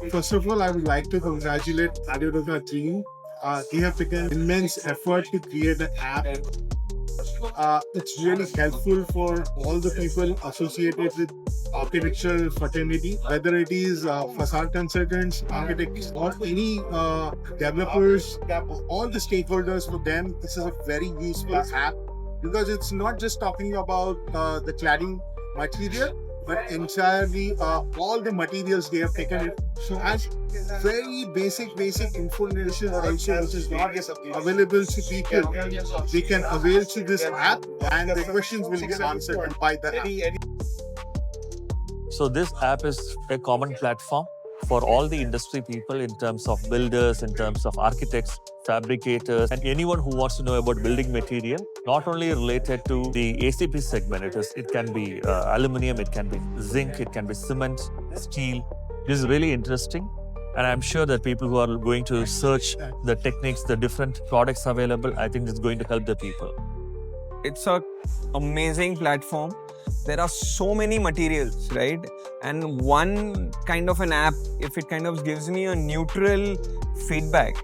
First of all, I would like to congratulate Aludecor team. They have taken immense effort to create an app. It's really helpful for all the people associated with architectural fraternity, whether it is facade consultants, architects, or any developers, all the stakeholders. For them, this is a very useful app because it's not just talking about the cladding material, but entirely all the materials they have taken it. So as very basic information also which is not available to people, they can avail to this app and the questions will get answered by the app. So this app is a common platform for all the industry people in terms of builders, in terms of architects, fabricators, and anyone who wants to know about building material, not only related to the ACP segment. It can be aluminum, it can be zinc, it can be cement, steel. This is really interesting. And I'm sure that people who are going to search the techniques, the different products available, I think it's going to help the people. It's an amazing platform. There are so many materials, right? And one kind of an app, if it kind of gives me a neutral feedback,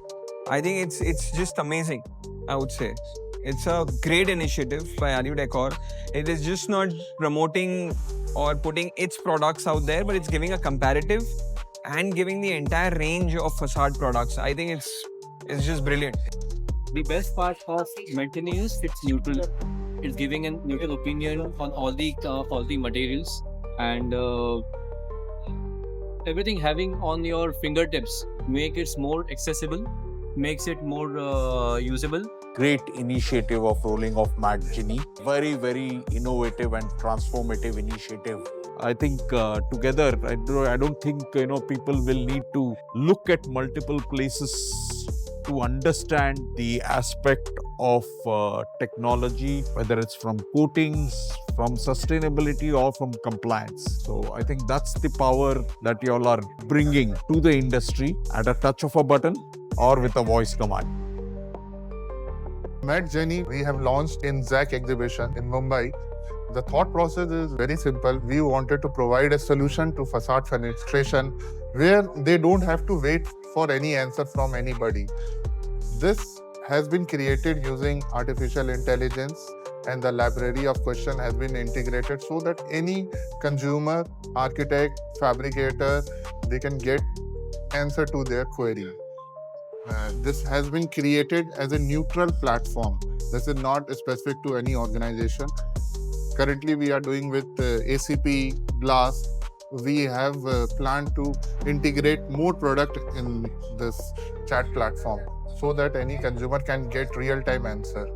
I think it's just amazing, I would say. It's a great initiative by Aludecor. It is just not promoting or putting its products out there, but it's giving a comparative and giving the entire range of facade products. I think it's just brilliant. The best part of MATgenie is it's neutral. It's giving a neutral opinion on all the materials and everything having on your fingertips make it more accessible, makes it more usable. Great initiative of rolling off MATgenie. Very, very innovative and transformative initiative. I think together, I don't think people will need to look at multiple places to understand the aspect of technology, whether it's from coatings, from sustainability, or from compliance. So I think that's the power that you all are bringing to the industry at a touch of a button or with a voice command. MATgenie we have launched in ZAK exhibition in Mumbai. The thought process is very simple. We wanted to provide a solution to facade fenestration where they don't have to wait for any answer from anybody. This has been created using artificial intelligence, and the library of question has been integrated so that any consumer, architect, fabricator, they can get answer to their query. This has been created as a neutral platform. This is not specific to any organization. Currently, we are doing with ACP glass. We have planned to integrate more product in this chat platform so that any consumer can get real-time answer.